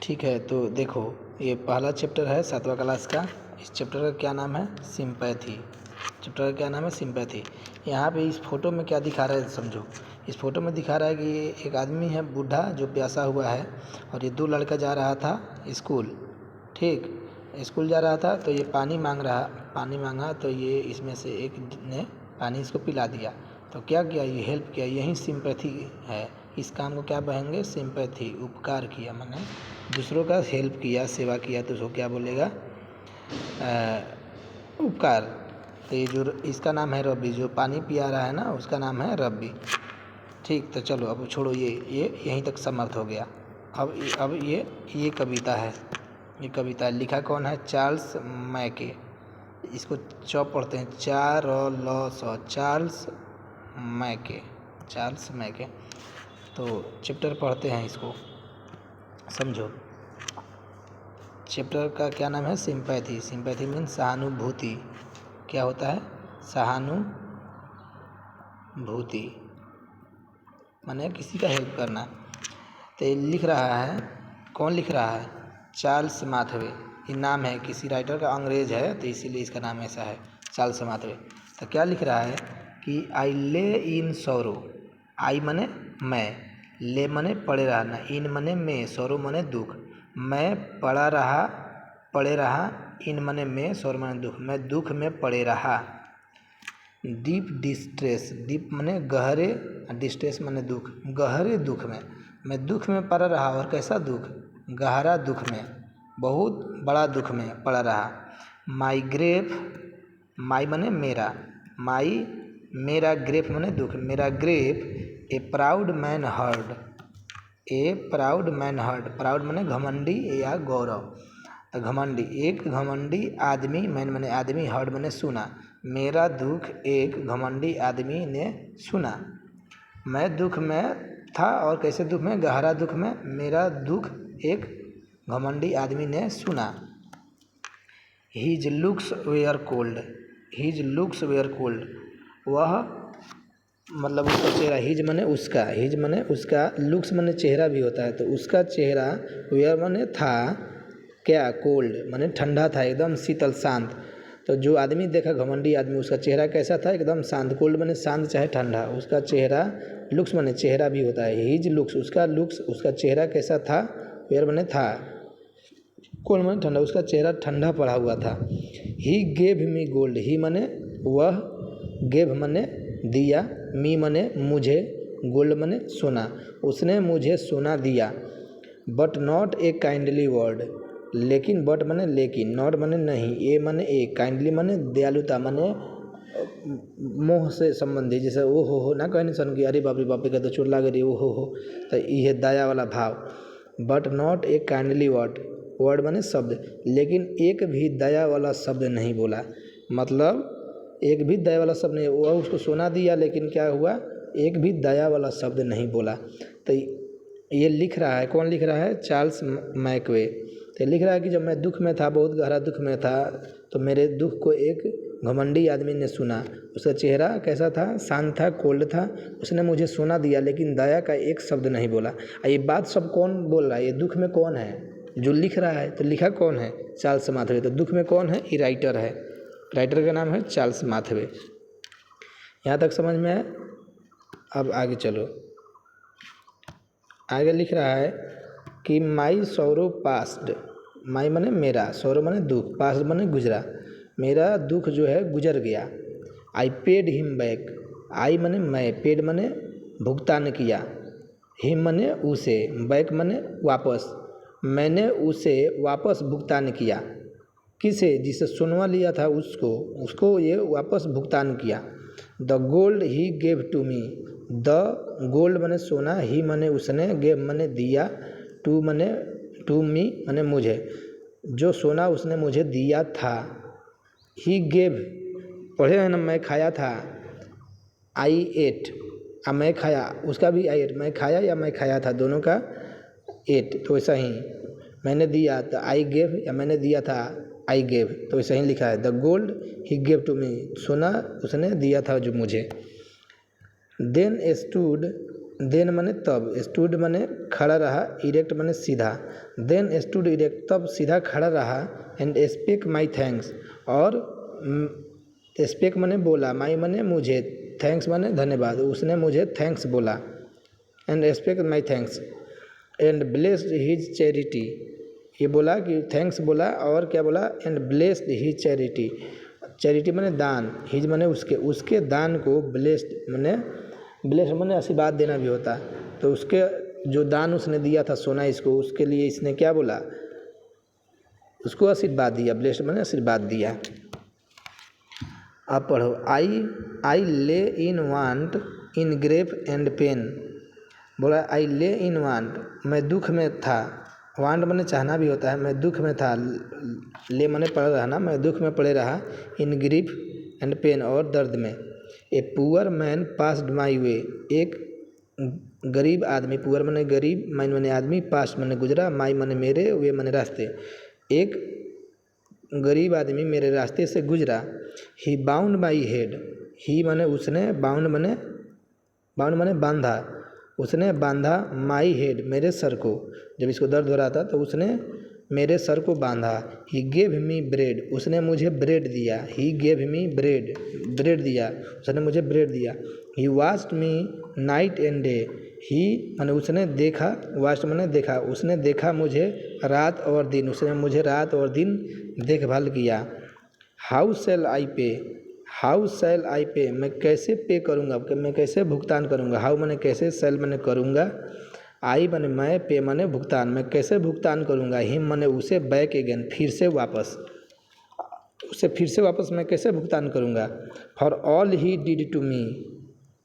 ठीक है, तो देखो ये पहला चैप्टर है 7वां क्लास का। इस चैप्टर का क्या नाम है? सिंपैथी। चैप्टर का क्या नाम है? सिंपैथी। यहाँ पे इस फोटो में क्या दिखा रहा है समझो। इस फोटो में दिखा रहा है कि ये एक आदमी है बूढ़ा जो प्यासा हुआ है और ये दो लड़का जा रहा था स्कूल। ठीक, स्कूल जा रहा था तो ये पानी मांगा तो ये इसमें से एक ने पानी इसको पिला दिया। तो क्या किया? ये हेल्प किया। यही सिंपैथी है। इस काम को क्या कहेंगे? सिंपैथी। उपकार किया माने दूसरों का हेल्प किया, सेवा किया तो उसको क्या बोलेगा? उपकार। तो ये जो इसका नाम है रब्बी, जो पानी पिया रहा है ना उसका नाम है रब्बी। ठीक, तो चलो अब छोड़ो, ये यहीं तक समाप्त हो गया। अब ये कविता है। ये कविता है, लिखा कौन है? Charles Mackay. इसको पढ़ते हैं, चार्ल्स मैके। Charles Mackay. तो चैप्टर पढ़ते हैं, इसको समझो। चैप्टर का क्या नाम है? सिंपैथी। सिंपैथी मीन सहानुभूति। क्या होता है? सहानुभूति माने किसी का हेल्प करना। तो ये लिख रहा है, कौन लिख रहा है? चार्ल्स माथवे। ये नाम है किसी राइटर का, अंग्रेज है तो इसीलिए इसका नाम ऐसा है, चार्ल्स माथवे। तो क्या लिख रहा है कि आई ले इन सौरो। आई मने मैं, ले मने पड़े रहना, इन मने में, सौरो मने दुख। मैं पड़े रहा, इन मने में, सौर मने दुख। मैं दुख में पड़े रहा। डीप डिस्ट्रेस, डीप मने गहरे, डिस्ट्रेस मने दुख, गहरे दुख में। मैं दुख में पड़ा रहा। और कैसा दुख? गहरा दुख में, बहुत बड़ा दुख में पड़ा रहा। माई ग्रेफ, माई मने मेरा, माई मेरा, ग्रेफ मने दुख, मेरा ग्रेफ। ए प्राउड मैन हर्ड, ए प्राउड मैन हर्ड, प्राउड मने घमंडी या गौरव। तो घमंडी, एक घमंडी आदमी, मैन मने आदमी, हर्ड मने सुना। मेरा दुख एक घमंडी आदमी ने सुना। मैं दुख में था और कैसे दुख में? गहरा दुख में। मेरा दुख एक घमंडी आदमी ने सुना। His looks were cold, his looks were cold. वह मतलब उसका चेहरा, हीज मने उसका, हीज मने उसका, लुक्स मने चेहरा भी होता है। तो उसका चेहरा, वेयर मने था, क्या? कोल्ड मने ठंडा था, एकदम शीतल शांत। तो जो आदमी देखा घमंडी आदमी, उसका चेहरा कैसा था? एकदम शांत। कोल्ड मने शांत चाहे ठंडा। उसका चेहरा, लुक्स मने चेहरा भी होता है। हीज लुक्स, उसका लुक्स, उसका चेहरा कैसा था? वेयर मने था, कोल्ड मने ठंडा, उसका चेहरा ठंडा पड़ा हुआ था। ही गेव मी गोल्ड, ही मने वह, गेव मने दिया, मी मने मुझे, गोल्ड मने सोना। उसने मुझे सोना दिया। But not a kindly word, लेकिन, बट मने लेकिन, नॉट मने नहीं, ए मने एक, काइंडली मने दयालुता, मने मोह से संबंधित। जैसे ओ हो ना कहने सन कि अरे बाप रे बाप रे तो चोट लागे रे, ओ हो। तो ये दया वाला भाव। But not a kindly word, word मने शब्द, लेकिन एक भी दया वाला शब्द नहीं बोला। मतलब एक भी दया वाला शब्द नहीं। वह उसको सोना दिया लेकिन क्या हुआ? एक भी दया वाला शब्द नहीं बोला। तो ये लिख रहा है, कौन लिख रहा है? Charles McVay. तो लिख रहा है कि जब मैं दुख में था, बहुत गहरा दुख में था, तो मेरे दुख को एक घमंडी आदमी ने सुना। उसका चेहरा कैसा था? शांत था, कोल्ड था। उसने मुझे सोना दिया लेकिन दया का एक शब्द नहीं बोला। ये बात सब कौन बोल रहा है? ये दुख में कौन है जो लिख रहा है? तो लिखा कौन है? चार्ल्स माथवे। तो दुख में कौन है? ये राइटर है। राइटर का नाम है चार्ल्स माथवे। यहाँ तक समझ में है? अब आगे चलो। आगे लिख रहा है कि माई सौरो पास्ड, माई मने मेरा, सौरो मने दुख, पास्ट मने गुजरा। मेरा दुख जो है गुजर गया। आई पेड हिम बैक, आई मने मैं, पेड मने भुगतान किया, हिम मने उसे, बैक मने वापस। मैंने उसे वापस भुगतान किया। किसे? जिसे सोनवा लिया था उसको ये वापस भुगतान किया। The gold he gave to me, the gold मने सोना, ही मने उसने, गेव मने दिया, टू मने टू मी मने मुझे, जो सोना उसने मुझे दिया था। ही गेव, पढ़े हैं ना, मैं खाया था। आई एट, मैं खाया, उसका भी आई एट, मैं खाया या मैं खाया था, दोनों का एट। तो वैसा ही मैंने दिया तो आई गेव, या मैंने दिया था आई गेव, तो वैसा ही लिखा है। The gold he gave to me, सोना उसने दिया था जो मुझे। देन देन माने तब, स्टूड माने खड़ा रहा, इरेक्ट माने सीधा, देन स्टूड इरेक्ट तब सीधा खड़ा रहा, एंड स्पीक माई थैंक्स और स्पीक माने बोला, माई माने मुझे, थैंक्स माने धन्यवाद, उसने मुझे थैंक्स बोला, and speak my thanks and blessed his charity, ये बोला कि थैंक्स बोला और क्या बोला, and blessed his charity, charity माने दान, हिज माने उसके दान को, ब्लेस्ड माने आशीर्वाद देना भी होता है, तो उसके जो दान उसने दिया था सोना इसको, उसके लिए इसने क्या बोला, उसको आशीर्वाद दिया, ब्लेस्ड माने आशीर्वाद दिया। आप पढ़ो, I lay in want in grief and pain, बोला आई ले इन वांट, मैं दुख में था, वांट माने चाहना भी होता है, मैं दुख में था, ले माने पड़े रहना, मैं दुख में पड़े रहा, इन ग्रीफ एंड पेन और दर्द में, a poor man passed my way, एक गरीब आदमी, पुअर माने गरीब, माइन माने आदमी, पास्ट माने गुजरा, माई माने मेरे, वे माने रास्ते, एक गरीब आदमी मेरे रास्ते से गुजरा, ही बाउंड माई हेड, ही माने उसने, बाउंड माने बांधा, उसने बांधा माई हेड मेरे सर को, जब इसको दर्द हो रहा था तो उसने मेरे सर को बांधा, ही गेव मी ब्रेड, उसने मुझे ब्रेड दिया, ही गेव मी ब्रेड दिया, उसने मुझे ब्रेड दिया, he watched me night and day, he माने उसने देखा, वाच्ड माने देखा, उसने देखा मुझे रात और दिन, उसने मुझे रात और दिन देखभाल किया, हाउ शैल आई पे, मैं कैसे पे करूँगा, मैं कैसे भुगतान करूँगा, हाउ माने कैसे, शैल माने करूँगा, आई माने मैं, पे माने भुगतान, मैं कैसे भुगतान करूँगा, हिम माने उसे, बैक अगेन फिर से वापस, उसे फिर से वापस मैं कैसे भुगतान करूँगा, for all he did to me,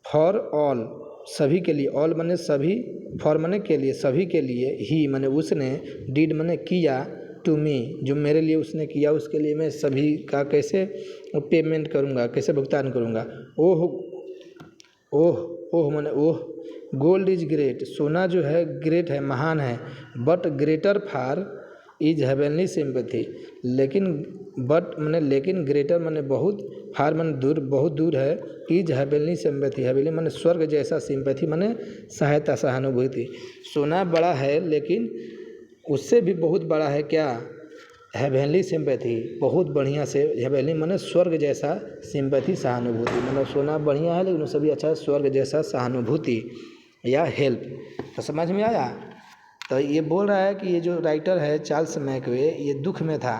for all सभी के लिए, ऑल माने सभी, फॉर माने के लिए, सभी के लिए, ही माने उसने, डिड माने किया, टू मी जो मेरे लिए उसने किया, उसके लिए मैं सभी का कैसे पेमेंट करूँगा, कैसे भुगतान करूँगा, ओह ओह ओह माने ओह, गोल्ड इज ग्रेट, सोना जो है ग्रेट है, महान है, but greater far is heavenly sympathy, लेकिन बट माने लेकिन, ग्रेटर माने बहुत, फार माने दूर, बहुत दूर है, इज हेवनली सिंपैथी, हेवनली माने स्वर्ग जैसा, सिंपैथी माने सहायता, सहानुभूति, सोना बड़ा है लेकिन उससे भी बहुत बड़ा है क्या, हेवनली सिंपैथी, बहुत बढ़िया से, हेवनली माने स्वर्ग जैसा, सिंपैथी सहानुभूति, मतलब सोना बढ़िया है लेकिन उससे भी अच्छा स्वर्ग जैसा सहानुभूति या हेल्प, तो समझ में आया। तो ये बोल रहा है कि ये जो राइटर है चार्ल्स मैकवे, ये दुख में था,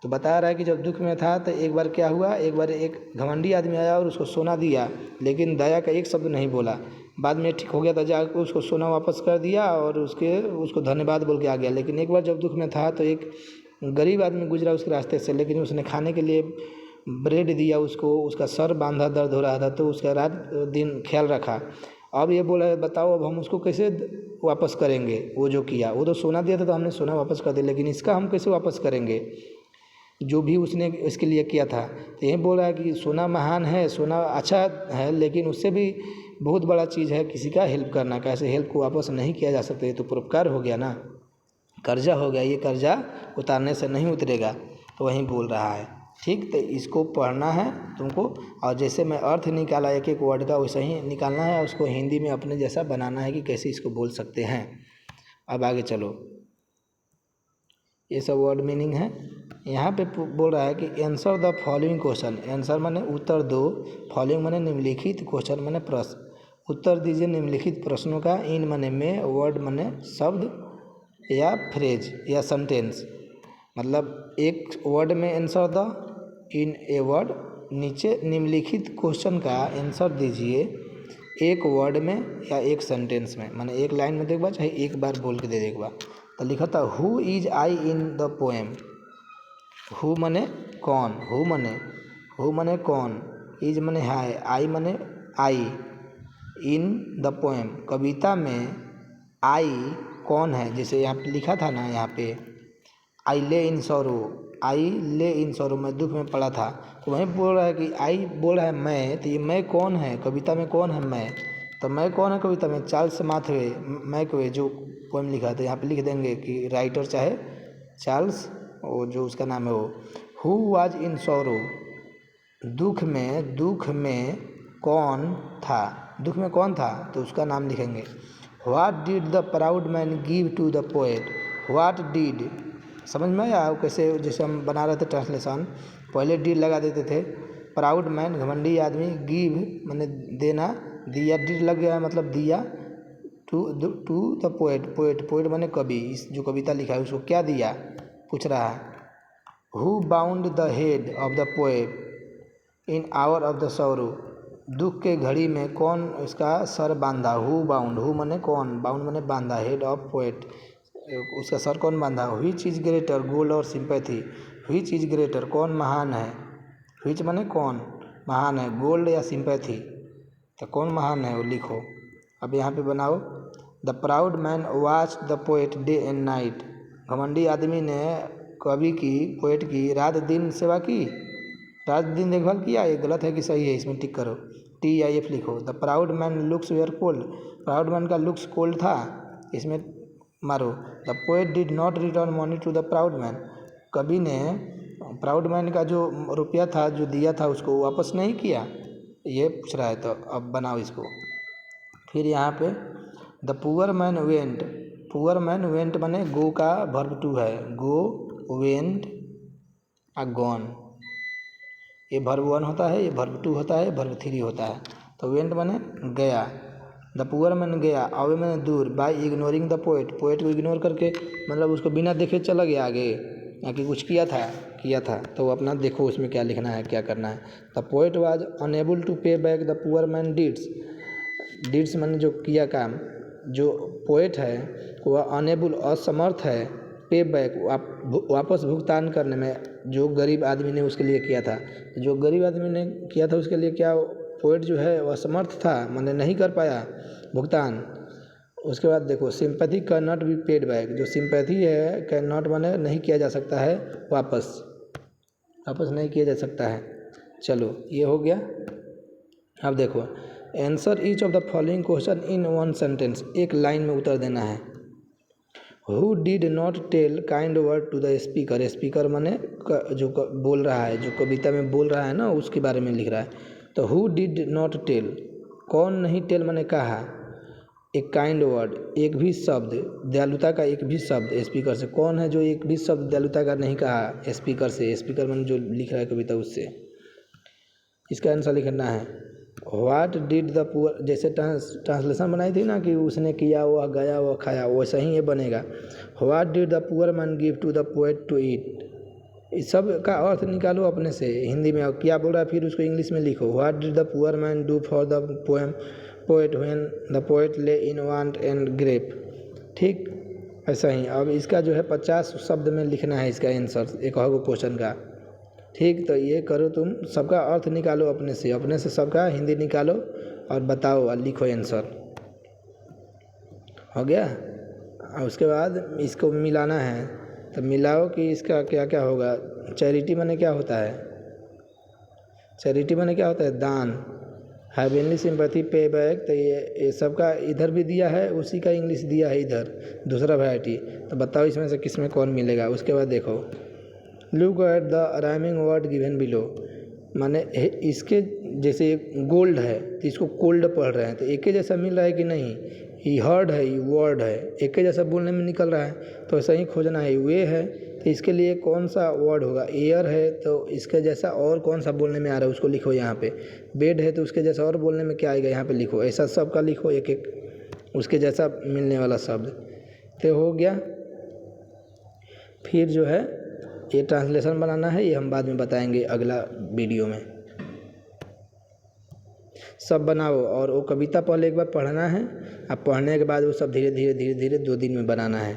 तो बता रहा है कि जब दुख में था तो एक बार क्या हुआ, एक बार एक घमंडी आदमी आया और उसको सोना दिया, लेकिन दया का एक शब्द नहीं बोला, बाद में ठीक हो गया तो जाकर उसको सोना वापस कर दिया और उसको धन्यवाद बोल के आ गया। लेकिन एक बार जब दुख में था तो एक गरीब आदमी गुजरा उसके रास्ते से, लेकिन उसने खाने के लिए ब्रेड दिया उसको, उसका सर बांधा, दर्द हो रहा था तो उसका रात दिन ख्याल रखा। अब ये बोला बताओ अब हम उसको कैसे वापस करेंगे, वो जो किया, वो तो सोना दिया था तो हमने सोना वापस कर दिया, लेकिन इसका हम कैसे वापस करेंगे जो भी उसने इसके लिए किया था। तो यही बोल रहा है कि सोना महान है, सोना अच्छा है, लेकिन उससे भी बहुत बड़ा चीज़ है किसी का हेल्प करना, कैसे हेल्प को वापस नहीं किया जा सकता, ये तो परोपकार हो गया ना, कर्जा हो गया, ये कर्जा उतारने से नहीं उतरेगा, तो वहीं बोल रहा है। ठीक, तो इसको पढ़ना है तुमको, और जैसे मैं अर्थ निकाला एक एक वर्ड का वैसे ही निकालना है, उसको हिंदी में अपने जैसा बनाना है कि कैसे इसको बोल सकते हैं। अब आगे चलो, ये सब वर्ड मीनिंग है। यहाँ पे बोल रहा है कि answer the following question, answer माने उत्तर दो, फॉलोइंग माने निम्नलिखित, क्वेश्चन माने प्रश्न, उत्तर दीजिए निम्नलिखित प्रश्नों का, इन माने में, वर्ड माने शब्द या फ्रेज या सेंटेंस, मतलब एक वर्ड में answer the, in a word, नीचे निम्नलिखित क्वेश्चन का आंसर दीजिए एक वर्ड में या एक सेंटेंस में, माने एक लाइन में देखबा चाहे एक बार बोल के दे देखबा। तो लिखा था who is I in the poem, who माने कौन, हु माने कौन, इज माने है, आई माने आई, इन द पोएम कविता में, आई कौन है, जैसे यहाँ पे लिखा था ना, यहाँ पे आई ले इन सौरो, आई ले इन सौरो, मैं दुख में पड़ा था, तो वहीं बोल रहा है कि आई बोल रहा है मैं, तो ये मैं कौन है, कविता में कौन है मैं, तो मैं कौन है कविता में, चार्ल्स मैकवे जो पोएम लिखा था, यहाँ पे लिख देंगे कि राइटर चाहे चार्ल्स, वो जो उसका नाम है वो, हु वाज इन सौरो, दुख में कौन था, दुख में कौन था, तो उसका नाम लिखेंगे। What did the proud man give to the poet. What did, समझ में आया कैसे, जैसे हम बना रहे थे ट्रांसलेशन, पहले डिड लगा देते थे। प्राउड मैन घमंडी आदमी, गिव मैंने देना, दिया, डिड लग गया मतलब दिया, टू द पोएट, पोएट मैंने कवि, इस जो कविता लिखा है उसको क्या दिया पूछ रहा है। Who bound the head of the poet in hour of the sorrow. दुख के घड़ी में कौन इसका सर बांधा। हु बाउंड, हु मने कौन, बाउंड मने बांधा, हेड ऑफ पोएट उसका सर कौन बांधा। व्हिच इज ग्रेटर, गोल्ड और सिंपैथी। व्हिच इज ग्रेटर कौन महान है, व्हिच मने कौन महान है, गोल्ड या सिंपैथी, तो कौन महान है वो लिखो। अब यहाँ पे बनाओ। The proud man watch the poet day and night. घमंडी आदमी ने कवि की, पोएट की रात दिन सेवा की, रात दिन देखभाल किया। ये गलत है कि सही है, इसमें टिक करो, TIF लिखो। The proud man looks were cold. Proud man का लुक्स कोल्ड था, इसमें मारो। The poet did not return money to the proud man. कवि ने प्राउड मैन का जो रुपया था जो दिया था उसको वापस नहीं किया, ये पूछ रहा है। तो अब बनाओ इसको। फिर यहाँ पे the poor man went. Poor man went माने गो का वर्ब टू है, गो, वेंट, गॉन। ये वर्ब 1 होता है, ये वर्ब 2 होता है, वर्ब 3 होता है। तो वेंट माने गया, द पुअर मैन गया, अवे मैंने दूर, by ignoring the poet, poet को इग्नोर करके मतलब उसको बिना देखे चला गया आगे, या कि कुछ किया था। तो अपना देखो उसमें क्या लिखना है, क्या करना है। The poet was unable to pay back the poor man deeds. Deeds मैंने जो किया काम, जो पोएट है वह अनएबल असमर्थ है, पे बैक वापस भुगतान करने में, जो गरीब आदमी ने उसके लिए किया था। जो गरीब आदमी ने किया था उसके लिए क्या पोएट जो है वह असमर्थ था, मैंने नहीं कर पाया भुगतान। उसके बाद देखो sympathy can not be paid back. जो सिंपैथी है कैन नॉट माने नहीं किया जा सकता है वापस नहीं किया जा सकता है। चलो ये हो गया। अब देखो answer each of the following question in 1 sentence. एक लाइन में उत्तर देना है। Who did not tell kind word to the speaker. Speaker माने जो बोल रहा है, जो कविता में बोल रहा है ना, उसके बारे में लिख रहा है। तो हु डिड नॉट टेल, कौन नहीं टेल माने कहा, एक काइंड वर्ड, एक भी शब्द, दयालुता का एक भी शब्द स्पीकर से। कौन है जो एक भी शब्द दयालुता का नहीं कहा स्पीकर से। स्पीकर माने जो लिख रहा है कविता उससे। इसका आंसर लिखना है। व्हाट डिड द पुअर, जैसे ट्रांसलेशन बनाई थी ना कि उसने किया वह गया वह खाया, वैसा ही ये बनेगा। What did the poor man give to the poet to eat. इस सब का अर्थ निकालो अपने से हिंदी में, और क्या बोल रहा है फिर उसको इंग्लिश में लिखो। What did the poor man do for the poet when the poet ले इन वांट एंड ग्रेप। ठीक ऐसा ही। अब इसका जो है 50 शब्द में लिखना है इसका आंसर, एक और क्वेश्चन का। ठीक, तो ये करो, तुम सबका अर्थ निकालो अपने से सबका हिंदी निकालो और बताओ और लिखो आंसर। हो गया। और उसके बाद इसको मिलाना है, तो मिलाओ कि इसका क्या क्या होगा। चैरिटी माने क्या होता है, चैरिटी माने क्या होता है, दान। हेवनली सिंपैथी, पे बैक, तो ये सबका इधर भी दिया है, उसी का इंग्लिश दिया है इधर दूसरा वैरायटी। तो बताओ इसमें से किस में कौन मिलेगा। उसके बाद देखो look at the rhyming word given below. माने इसके जैसे गोल्ड है तो इसको कोल्ड पढ़ रहे हैं, तो एक ही जैसा मिल रहा है कि नहीं। ये हर्ड है, ये वर्ड है, एक ही जैसा बोलने में निकल रहा है, तो ऐसा ही खोजना है। वे है तो इसके लिए कौन सा वर्ड होगा। एयर है तो इसके जैसा और कौन सा बोलने में आ रहा है उसको लिखो यहाँ पे। बेड है तो उसके जैसा और बोलने में क्या आएगा यहाँ पे लिखो। ऐसा सबका लिखो एक एक उसके जैसा मिलने वाला शब्द। तो हो गया। फिर जो है ये ट्रांसलेशन बनाना है, ये हम बाद में बताएंगे अगला वीडियो में। सब बनाओ और वो कविता पहले एक बार पढ़ना है, अब पढ़ने के बाद वो सब धीरे धीरे 2 दिन में बनाना है।